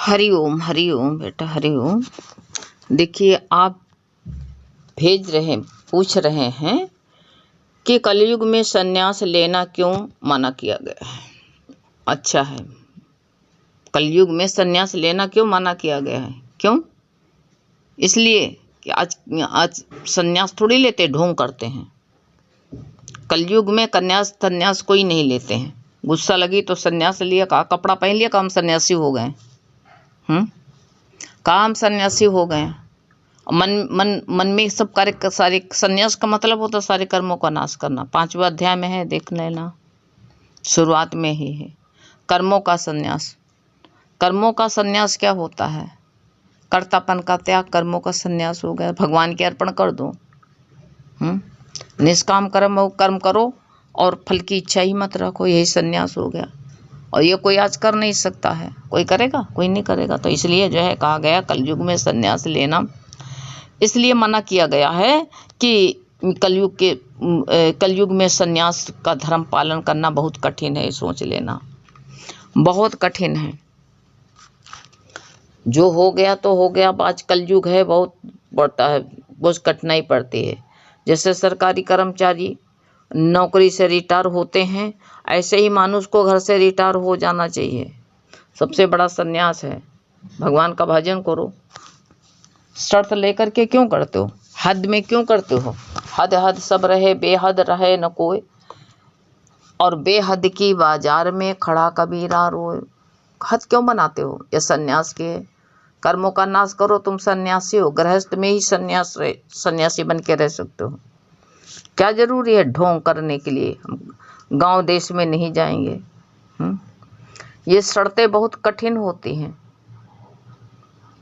हरि ओम बेटा, हरि ओम। देखिए, आप पूछ रहे हैं कि कलयुग में संन्यास लेना क्यों मना किया गया है। अच्छा है, कलयुग में संन्यास लेना क्यों मना किया गया है? क्यों? इसलिए कि आज संन्यास थोड़ी लेते, ढोंग करते हैं। कलयुग में संन्यास कोई नहीं लेते हैं। गुस्सा लगी तो संन्यास लिया, कहा कपड़ा पहन लिया, कहा हम सन्यासी हो गए। कहा हम सन्यासी हो गए। मन में सब कार्य, सारे संन्यास का मतलब होता है सारे कर्मों का नाश करना। 5वें अध्याय में है, देख लेना, शुरुआत में ही है कर्मों का संन्यास। कर्मों का संन्यास क्या होता है? कर्तापन का त्याग, कर्मों का संन्यास हो गया। भगवान के अर्पण कर दो। निष्काम कर्म करो और फल की इच्छा ही मत रखो, यही संन्यास हो गया। और ये कोई आज कर नहीं सकता है। कोई करेगा? कोई नहीं करेगा। तो इसलिए जो है कहा गया कलयुग में संन्यास लेना इसलिए मना किया गया है कि कलयुग में संन्यास का धर्म पालन करना बहुत कठिन है। सोच लेना, बहुत कठिन है। जो हो गया तो हो गया। आज कलयुग है, बहुत बढ़ता है, बहुत कठिनाई पड़ती है। जैसे सरकारी कर्मचारी नौकरी से रिटायर होते हैं, ऐसे ही मानुष को घर से रिटायर हो जाना चाहिए। सबसे बड़ा संन्यास है। भगवान का भजन करो। शर्त लेकर के क्यों करते हो? हद में क्यों करते हो? हद सब रहे, बेहद रहे न कोई। और बेहद की बाजार में खड़ा कबीरा रोए। हद क्यों बनाते हो? ये संन्यास के कर्मों का नाश करो, तुम सन्यासी हो। गृहस्थ में ही सन्यासी बन के रह सकते हो। क्या जरूरी है ढोंग करने के लिए? हम गांव देश में नहीं जाएंगे। ये शर्तें बहुत कठिन होती हैं,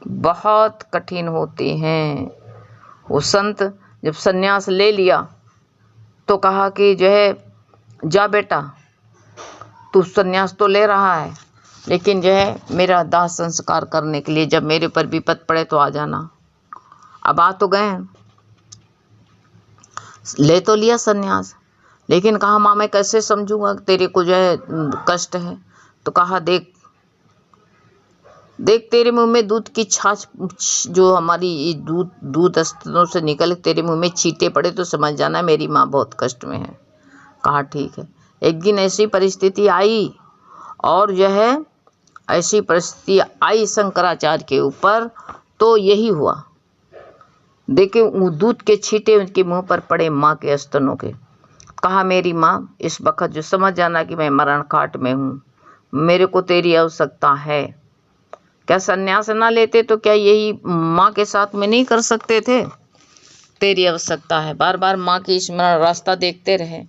बहुत कठिन होती हैं। वो संत जब सन्यास ले लिया तो कहा कि जो है, जा बेटा, तू सन्यास तो ले रहा है, लेकिन जो है मेरा दाह संस्कार करने के लिए जब मेरे पर विपत पड़े तो आ जाना। अब आ तो गए, ले तो लिया सन्यास, लेकिन कहा माँ मैं कैसे समझूंगा तेरे को जो है कष्ट है। तो कहा देख तेरे मुंह में दूध की छाछ, जो हमारी दूध स्तनों से निकल तेरे मुंह में छींटे पड़े तो समझ जाना मेरी माँ बहुत कष्ट में है। कहा ठीक है। एक दिन ऐसी परिस्थिति आई, और जो है ऐसी परिस्थिति आई शंकराचार्य के ऊपर, तो यही हुआ। देखे वो दूध के छींटे उनके मुंह पर पड़े, माँ के स्तनों के। कहा मेरी माँ इस वक्त जो समझ जाना कि मैं मरण काट में हूँ, मेरे को तेरी आवश्यकता है। क्या सन्यास ना लेते तो क्या यही माँ के साथ में नहीं कर सकते थे? तेरी आवश्यकता है। बार बार माँ की स्मरण, रास्ता देखते रहे।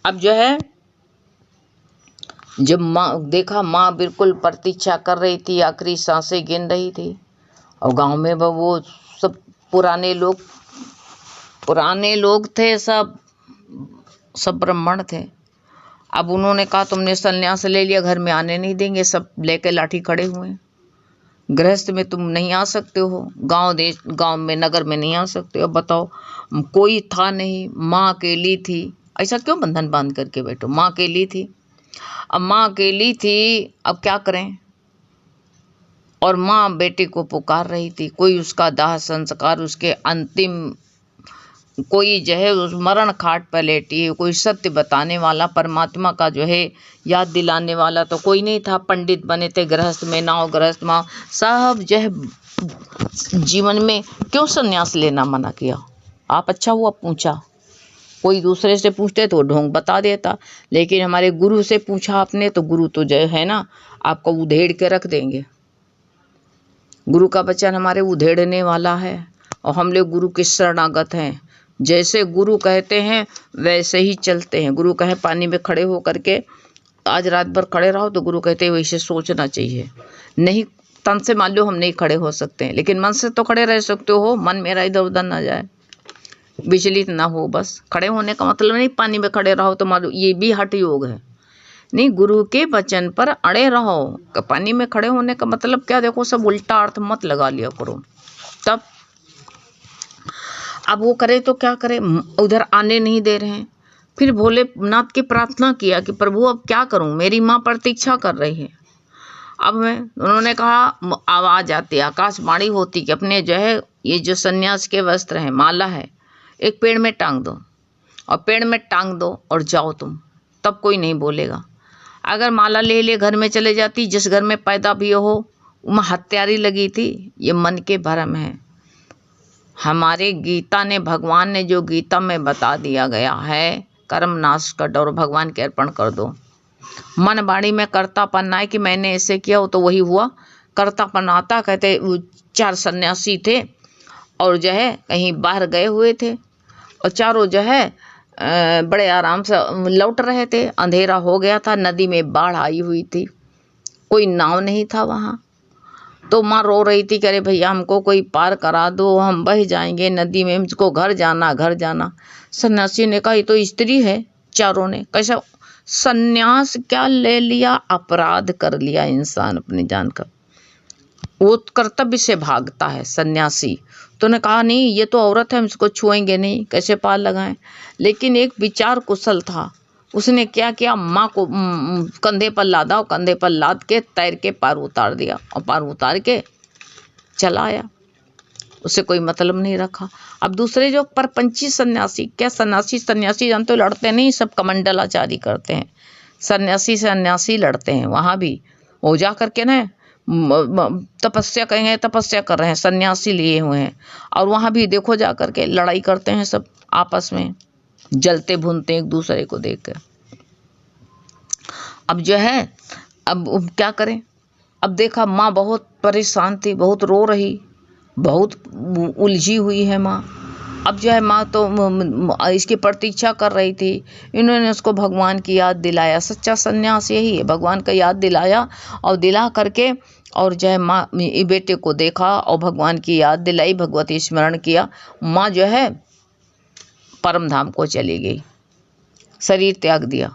अब जो है जब देखा माँ बिल्कुल प्रतीक्षा कर रही थी, आखिरी सांसें गिन रही थी, और गांव में वो सब पुराने लोग थे, सब ब्राह्मण थे। अब उन्होंने कहा तुमने संन्यास ले लिया, घर में आने नहीं देंगे। सब लेके लाठी खड़े हुए। गृहस्थ में तुम नहीं आ सकते हो, गांव में नगर में नहीं आ सकते हो। बताओ, कोई था नहीं, माँ अकेली थी। ऐसा क्यों बंधन बांध करके बैठो? माँ अकेली थी। अब माँ अकेली थी, अब क्या करें? और माँ बेटे को पुकार रही थी। कोई उसका दाह संस्कार, उसके अंतिम, कोई जो है उस मरण खाट पर लेटी है, कोई सत्य बताने वाला, परमात्मा का जो है याद दिलाने वाला तो कोई नहीं था। पंडित बने थे, गृहस्थ में नाव, गृहस्थ माँ, सब जो है जीवन में क्यों संन्यास लेना मना किया? आप अच्छा हुआ पूछा। कोई दूसरे से पूछते तो ढोंग बता देता, लेकिन हमारे गुरु से पूछा आपने, तो गुरु तो जो है ना आपको उधेड़ के रख देंगे। गुरु का वचन हमारे उधेड़ने वाला है, और हम लोग गुरु के शरणागत हैं। जैसे गुरु कहते हैं वैसे ही चलते हैं। गुरु कहे पानी में खड़े हो करके आज रात भर खड़े रहो, तो गुरु कहते हैं वैसे सोचना चाहिए। नहीं, तन से मान लो हम नहीं खड़े हो सकते हैं, लेकिन मन से तो खड़े रह सकते हो। मन मेरा इधर उधर ना जाए, विचलित ना हो। बस खड़े होने का मतलब नहीं पानी में खड़े रहो तो मानो ये भी हठ योग है। नहीं, गुरु के वचन पर अड़े रहो। पानी में खड़े होने का मतलब क्या? देखो, सब उल्टा अर्थ मत लगा लिया करो। तब अब वो करे तो क्या करे? उधर आने नहीं दे रहे हैं। फिर भोलेनाथ की प्रार्थना किया कि प्रभु अब क्या करूं, मेरी माँ प्रतीक्षा कर रही है। अब उन्होंने कहा, आवाज आती, आकाशवाणी होती कि अपने जो है ये जो सन्यास के वस्त्र हैं, माला है, एक पेड़ में टांग दो और पेड़ में टांग दो और जाओ तुम, तब कोई नहीं बोलेगा। अगर माला ले ले घर में चले जाती, जिस घर में पैदा भी हो वहाँ हत्यारी लगी थी, ये मन के भ्रम है। हमारे गीता ने, भगवान ने जो गीता में बता दिया गया है, कर्म नाश कर दो और भगवान के अर्पण कर दो। मन बाड़ी में कर्तापन आए कि मैंने ऐसे किया, वो तो वही हुआ। कर्तापन आता, कहते 4 सन्यासी थे और जो है कहीं बाहर गए हुए थे और चारों जो है बड़े आराम से लौट रहे थे। अंधेरा हो गया था, नदी में बाढ़ आई हुई थी, कोई नाव नहीं था वहाँ। तो माँ रो रही थी, कह रहे भैया हमको कोई पार करा दो, हम बह जाएंगे नदी में, मुझको घर जाना, घर जाना। सन्यासी ने कहा ये तो स्त्री है। चारों ने कैसा सन्यास क्या ले लिया, अपराध कर लिया इंसान अपनी जान का। वो कर्तव्य से भागता है सन्यासी। तो ने कहा नहीं ये तो औरत है, हम इसको छुएंगे नहीं, कैसे पार लगाएं। लेकिन एक विचार कुशल था, उसने क्या किया, माँ को कंधे पर लादा और कंधे पर लाद के तैर के पार उतार दिया और पार उतार के चला आया। उसे कोई मतलब नहीं रखा। अब दूसरे जो परपंची सन्यासी, क्या सन्यासी जानते हो, लड़ते नहीं, सब कमंडलाचारी करते हैं। सन्यासी लड़ते हैं, वहाँ भी वो जा करके ना तपस्या कहेंगे, तपस्या कर रहे हैं, सन्यासी लिए हुए हैं, और वहाँ भी देखो जा करके लड़ाई करते हैं, सब आपस में जलते भुनते एक दूसरे को देख कर। अब जो है अब क्या करें। अब देखा माँ बहुत परेशान थी, बहुत रो रही, बहुत उलझी हुई है माँ। अब जो है माँ तो इसकी प्रतीक्षा कर रही थी। इन्होंने उसको भगवान की याद दिलाया। सच्चा सन्यास यही है, भगवान का याद दिलाया और दिला करके और जो है माँ बेटे को देखा और भगवान की याद दिलाई, भगवती स्मरण किया। माँ जो है परम धाम को चली गई, शरीर त्याग दिया।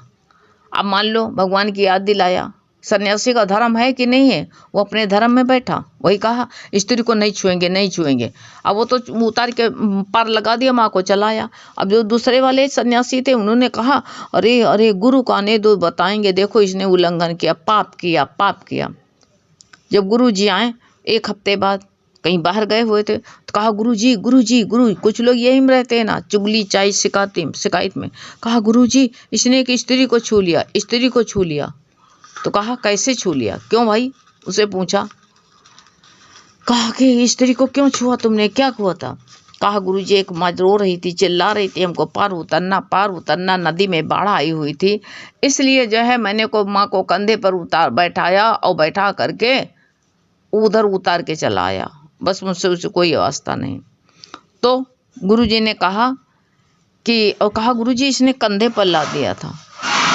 अब मान लो भगवान की याद दिलाया, सन्यासी का धर्म है कि नहीं है, वो अपने धर्म में बैठा, वही कहा स्त्री को नहीं छुएंगे, नहीं छुएंगे। अब वो तो उतार के पार लगा दिया, माँ को चलाया। अब जो दूसरे वाले सन्यासी थे उन्होंने कहा अरे अरे गुरु को आने दो, बताएंगे, देखो इसने उल्लंघन किया, पाप किया, पाप किया। जब गुरु जी आए 1 हफ्ते बाद, कहीं बाहर गए हुए थे, तो कहा गुरु जी कुछ लोग यही में रहते हैं ना, चुगली चाय शिकायत में। कहा गुरु जी इसने एक स्त्री को छू लिया, स्त्री को छू लिया। तो कहा कैसे छू लिया, क्यों भाई, उसे पूछा। कहा कि स्त्री को क्यों छुआ तुमने, क्या हुआ था। कहा गुरुजी एक माँ रो रही थी, चिल्ला रही थी, हमको पार उतरना, नदी में बाढ़ आई हुई थी, इसलिए जो है मैंने को माँ को कंधे पर बैठाया और बैठा करके उधर उतार के चला आया, बस मुझसे उसे कोई वास्ता नहीं। तो गुरुजी ने कहा कि, और कहा गुरुजी इसने कंधे पर ला दिया था।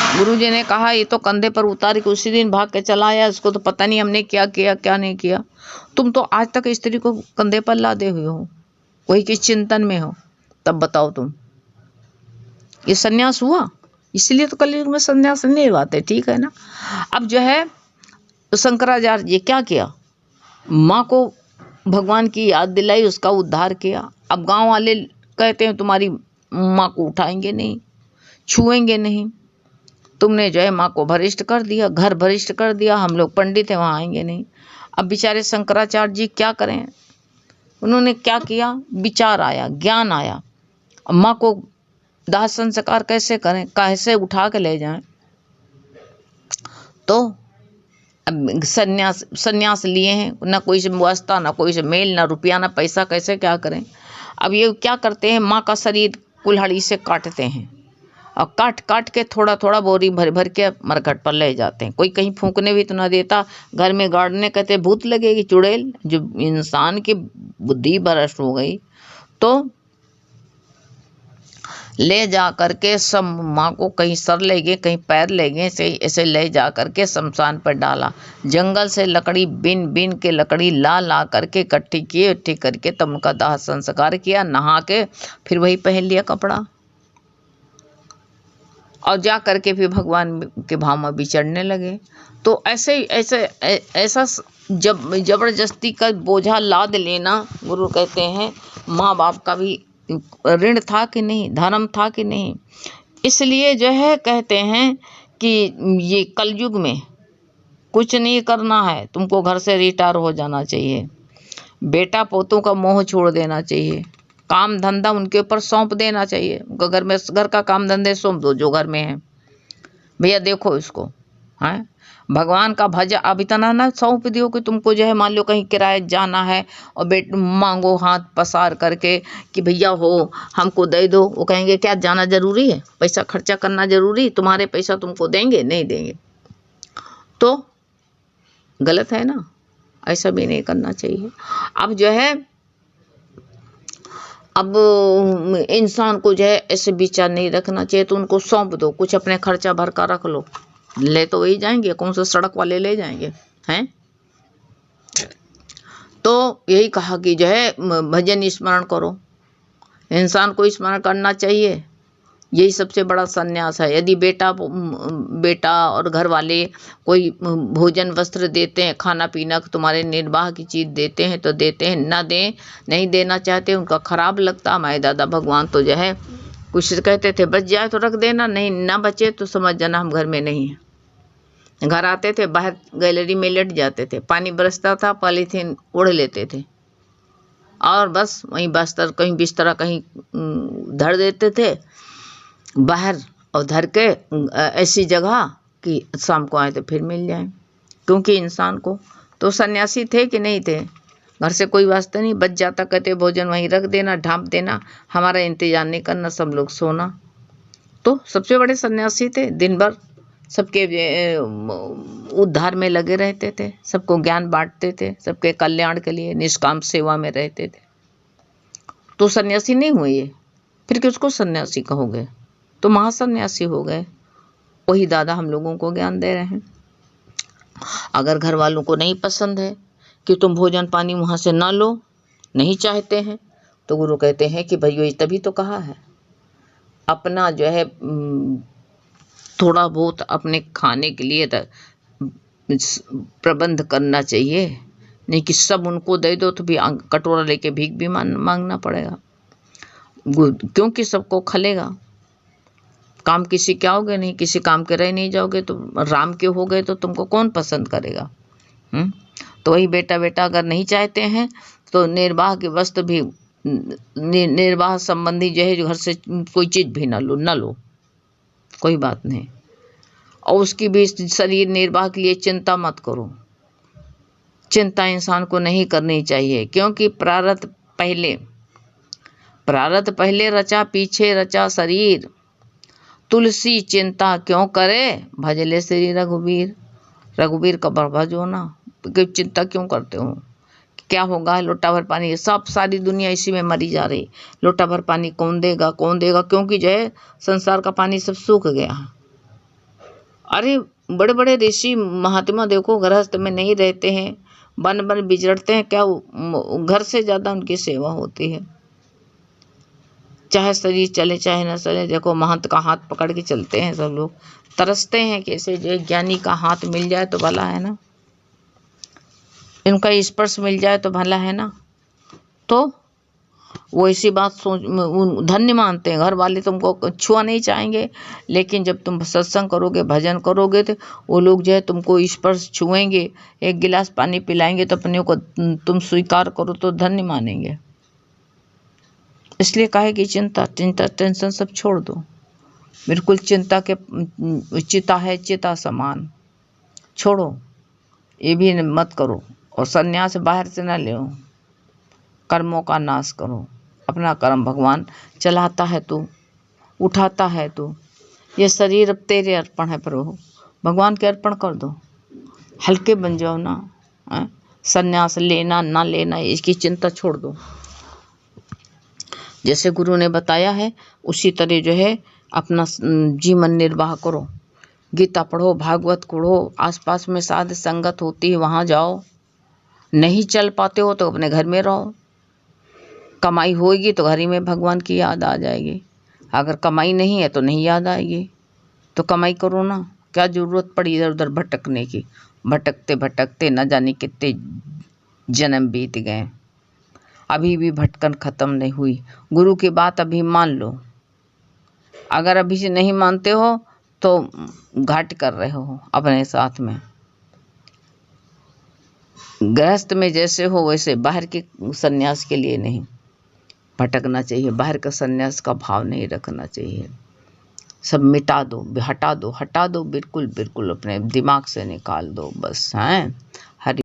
गुरुजी ने कहा ये तो कंधे पर उतार के उसी दिन भाग के चला आया, इसको तो पता नहीं हमने क्या किया क्या नहीं किया। तुम तो आज तक स्त्री को कंधे पर लादे हुए हो, वही किस चिंतन में हो, तब बताओ तुम, ये सन्यास हुआ? इसलिए तो कलयुग में सन्यास नहीं हुआते, ठीक है ना। अब जो है शंकराचार्य जी क्या किया, माँ को भगवान की याद दिलाई, उसका उद्धार किया। अब गांव वाले कहते हैं तुम्हारी माँ को उठाएंगे नहीं, छुएंगे नहीं, तुमने जो है माँ को भ्रष्ट कर दिया, घर भ्रष्ट कर दिया, हम लोग पंडित हैं वहाँ आएंगे नहीं। अब बेचारे शंकराचार्य जी क्या करें, उन्होंने क्या किया, विचार आया, ज्ञान आया, माँ को दाह संस्कार कैसे करें, कैसे उठा के ले जाएं। तो अब सन्यास लिए हैं, ना कोई से वास्ता, ना कोई से मेल, ना रुपया, ना पैसा, कैसे क्या करें। अब ये क्या करते हैं, माँ का शरीर कुल्हाड़ी से काटते हैं और काट के थोड़ा थोड़ा बोरी भर के मरघट पर ले जाते हैं। कोई कहीं फूंकने भी तो ना देता, घर में गाड़ने, कहते भूत लगेगी, चुड़ैल। जो इंसान की बुद्धि भ्रष्ट हो गई, तो ले जा करके सब माँ को कहीं सर ले गए, कहीं पैर ले गए, ऐसे ले जा करके शमशान पर डाला। जंगल से लकड़ी बिन के लकड़ी ला करके इकट्ठी किए, इकट्ठी करके तब उनका दाह संस्कार किया, नहा के फिर वही पहन लिया कपड़ा और जा करके फिर भगवान के भाव में विचरने लगे। तो ऐसा जब जबरदस्ती का बोझा लाद लेना, गुरु कहते हैं माँ बाप का भी ऋण था कि नहीं, धर्म था कि नहीं। इसलिए जो है कहते हैं कि ये कलयुग में कुछ नहीं करना है, तुमको घर से रिटायर हो जाना चाहिए। बेटा पोतों का मोह छोड़ देना चाहिए। काम धंधा उनके ऊपर सौंप देना चाहिए। घर का काम धंधे सौंप दो जो घर में है। भैया देखो इसको, है भगवान का भज। अब इतना ना सौंप दियो कि तुमको जो है मान लो कहीं किराए जाना है और मांगो हाथ पसार करके कि भैया हो हमको दे दो। वो कहेंगे क्या जाना जरूरी है, पैसा खर्चा करना जरूरी, तुम्हारे पैसा तुमको देंगे नहीं देंगे, तो गलत है ना। ऐसा भी नहीं करना चाहिए। अब जो है अब इंसान को जो है ऐसे विचार नहीं रखना चाहिए, तो उनको सौंप दो, कुछ अपने खर्चा भर का रख लो। ले तो वही जाएंगे, कौन से सड़क वाले ले जाएंगे हैं। तो यही कहा कि जो है भजन स्मरण करो, इंसान को स्मरण करना चाहिए। यही सबसे बड़ा संन्यास है। यदि बेटा और घर वाले कोई भोजन वस्त्र देते हैं, खाना पीना तुम्हारे निर्वाह की चीज़ देते हैं तो देते हैं, ना दें नहीं देना चाहते उनका खराब लगता। हमारे दादा भगवान तो जो है कुछ कहते थे बच जाए तो रख देना, नहीं ना बचे तो समझ जाना हम घर में नहीं हैं। घर आते थे बाहर गैलरी में लेट जाते थे, पानी बरसता था पॉलीथीन ओढ़ लेते थे और बस वहीं बिस्तरा कहीं धर देते थे बाहर, और धर के ऐसी जगह कि शाम को आए तो फिर मिल जाए। क्योंकि इंसान को तो सन्यासी थे कि नहीं थे, घर से कोई वास्ता नहीं, बच जाता कहते भोजन वहीं रख देना, ढांप देना, हमारा इंतजार नहीं करना, सब लोग सोना। तो सबसे बड़े सन्यासी थे। दिन भर सबके उद्धार में लगे रहते थे, सबको ज्ञान बांटते थे, सबके कल्याण के लिए निष्काम सेवा में रहते थे। तो सन्यासी नहीं हुए ये, फिर किसको सन्यासी कहोगे, तो महासन्यासी हो गए। वही दादा हम लोगों को ज्ञान दे रहे हैं। अगर घर वालों को नहीं पसंद है कि तुम भोजन पानी वहाँ से ना लो, नहीं चाहते हैं, तो गुरु कहते हैं कि भाई तभी तो कहा है अपना जो है थोड़ा बहुत अपने खाने के लिए प्रबंध करना चाहिए, नहीं कि सब उनको दे दो तो भी कटोरा लेके भीख भी मांगना पड़ेगा, क्योंकि सबको खलेगा। काम किसी के आओगे नहीं, किसी काम के रह नहीं जाओगे, तो राम के हो गए तो तुमको कौन पसंद करेगा। तो वही बेटा अगर नहीं चाहते हैं तो निर्वाह की वस्तु भी निर्वाह संबंधी जो है घर से कोई चीज़ भी ना लो, कोई बात नहीं। और उसकी भी शरीर निर्वाह के लिए चिंता मत करो। चिंता इंसान को नहीं करनी चाहिए, क्योंकि प्रारब्ध पहले रचा पीछे रचा शरीर, तुलसी चिंता क्यों करे भजले श्री रघुवीर का भजो ना। चिंता क्यों करते हो, क्या होगा, लोटा भर पानी, सब सारी दुनिया इसी में मरी जा रही, लोटा भर पानी कौन देगा, क्योंकि जो है संसार का पानी सब सूख गया। अरे बड़े बड़े ऋषि महात्मा देखो गृहस्थ में नहीं रहते हैं, बन बिजड़ते हैं, क्या घर से ज़्यादा उनकी सेवा होती है। चाहे शरीर चले चाहे न चले, देखो महंत का हाथ पकड़ के चलते हैं सब लोग, तरसते हैं कि ऐसे जो ज्ञानी का हाथ मिल जाए तो भला है ना, इनका स्पर्श मिल जाए तो भला है ना। तो वो ऐसी बात धन्य मानते हैं। घर वाले तुमको छुआ नहीं चाहेंगे, लेकिन जब तुम सत्संग करोगे भजन करोगे तो वो लोग जो है तुमको स्पर्श छुएंगे, एक गिलास पानी पिलाएंगे तो अपने को तुम स्वीकार करो तो धन्य मानेंगे। इसलिए कहे कि चिंता टेंशन सब छोड़ दो, बिल्कुल चिंता के चिता है चिता समान, छोड़ो, ये भी मत करो। और संन्यास बाहर से ना ले, कर्मों का नाश करो। अपना कर्म भगवान चलाता है तू, उठाता है तू, ये शरीर अब तेरे अर्पण है प्रभु, भगवान के अर्पण कर दो, हल्के बन जाओ ना। संन्यास लेना ना लेना इसकी चिंता छोड़ दो। जैसे गुरु ने बताया है उसी तरह जो है अपना जीवन निर्वाह करो। गीता पढ़ो, भागवत पढ़ो, आसपास में साध संगत होती है वहाँ जाओ, नहीं चल पाते हो तो अपने घर में रहो। कमाई होगी तो घर ही में भगवान की याद आ जाएगी, अगर कमाई नहीं है तो नहीं याद आएगी। तो कमाई करो ना, क्या ज़रूरत पड़ी इधर उधर भटकने की। भटकते भटकते न जाने कितने जन्म बीत गए, अभी भी भटकन ख़त्म नहीं हुई। गुरु की बात अभी मान लो, अगर अभी से नहीं मानते हो तो घाट कर रहे हो अपने साथ में। गृहस्थ में जैसे हो वैसे बाहर के सन्यास के लिए नहीं भटकना चाहिए, बाहर का सन्यास का भाव नहीं रखना चाहिए। सब मिटा दो, हटा दो, बिल्कुल बिल्कुल अपने दिमाग से निकाल दो बस। हैं हरि